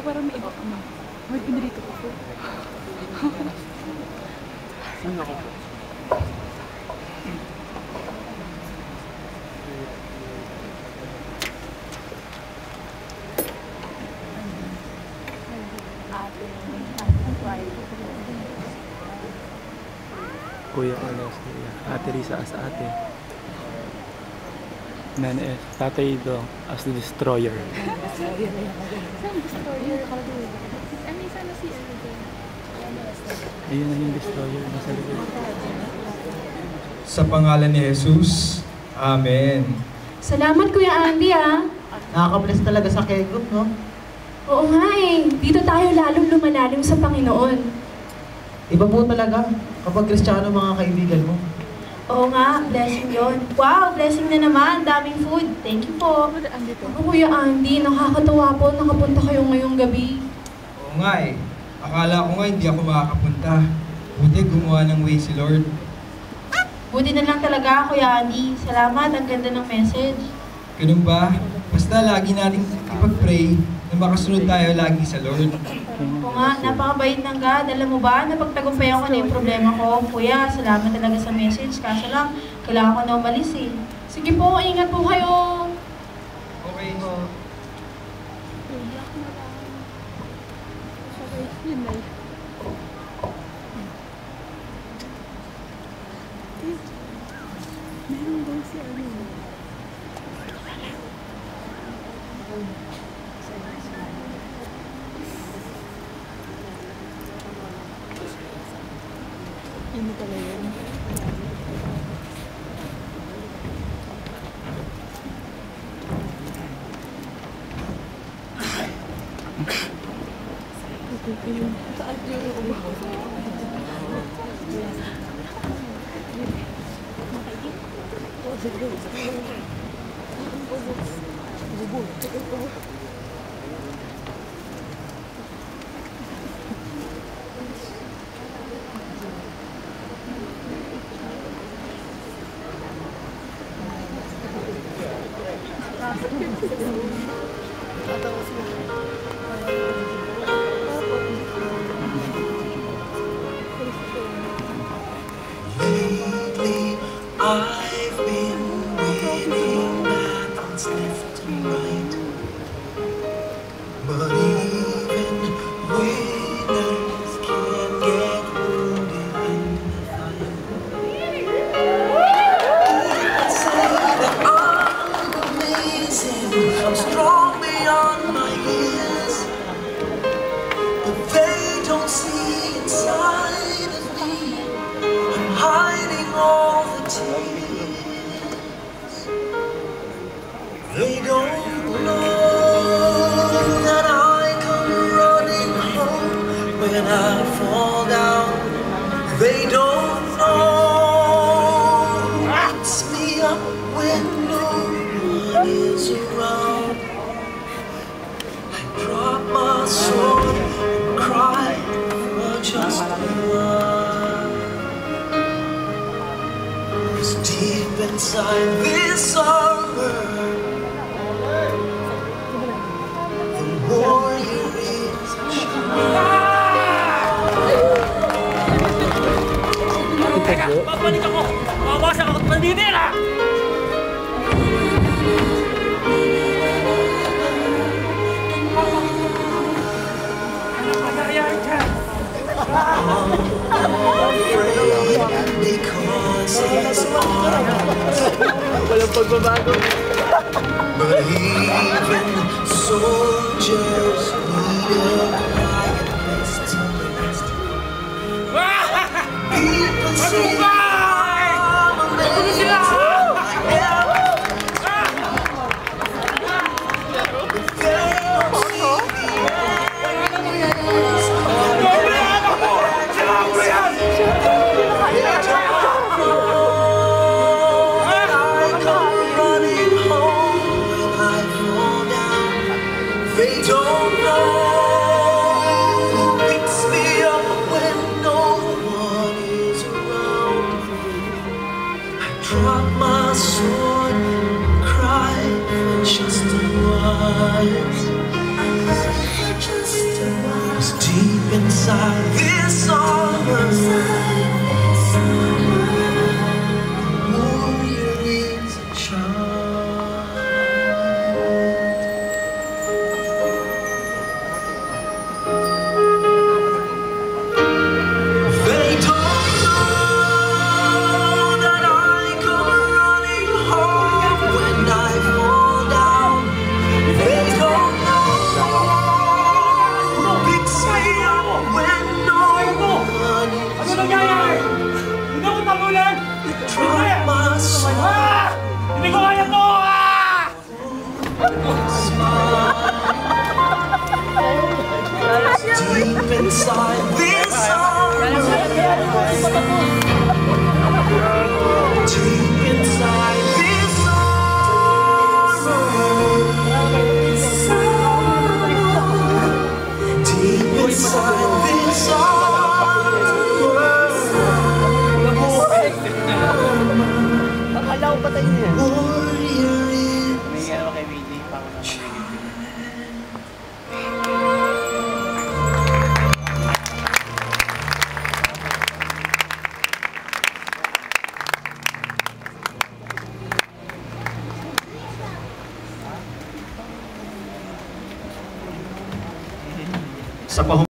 Parang may iba ka mo. May pinirito ko po. Saan ako? Kuya Carlos, Ate Risa as ate. Nene S. Tatay do as the destroyer. Saan destroyer? Ano sana si Ayun na yung destroyer nasa likod. Sa pangalan ni Jesus, Amen. Salamat Kuya Andy Nakaka-bless talaga sa K-group, no? Oo nga eh. Dito tayo lalong lumalalim sa Panginoon. Iba po talaga kapag Kristiyano mga kaibigan mo. Oo nga, blessing yon. Wow, blessing na naman. Daming food. Thank you po. Ako Kuya Andy, nakakatuwa po nakapunta kayo ngayong gabi. Oo nga eh. Akala ko nga hindi ako makakapunta. Buti gumawa ng way si Lord. Buti na lang talaga Kuya Andy. Salamat, ang ganda ng message. Ganun ba? Basta lagi nating ipag-pray na makasunod tayo lagi sa Lord. Oo nga, napakabait ng God. Alam mo ba, napagtagumpayan ko na yung problema ko. Kuya, salamat talaga sa message. Kaso lang, kailangan ko na umalis eh. Sige po, ingat po kayo. Okay. Meron daw si ano. Ano pala yun? Saan yung Lately, I've been winning battles left and right. But even winners can get wounded in the fight. People say that I'm amazing, I'm strong beyond my years, but they don't see inside of me. I'm hiding all the tears. They don't know that I come running home when I fall down. They don't know it's me up when no one is around. I drop my sword and cry for just a while. 'Cause deep inside this armor, the warrior is Teka, Babalik ako! Mawawasak ako at maninira! because his arms. walang pagbabago. But even soldiers need a quiet place to rest. People say I'm amazing. I am. But they don't see the I come running home when I fall down. drop my sword and cry for just a once. 'Cause deep inside this armor, warrior is a child. They don't know that I come running home when I fall down. They don't know who picks me up when no one is around. Hindi ko talunan! Drop my sword, Hindi ko kaya to! deep inside this armor. Deep inside this armor. Deep inside this armor. Warrior is sa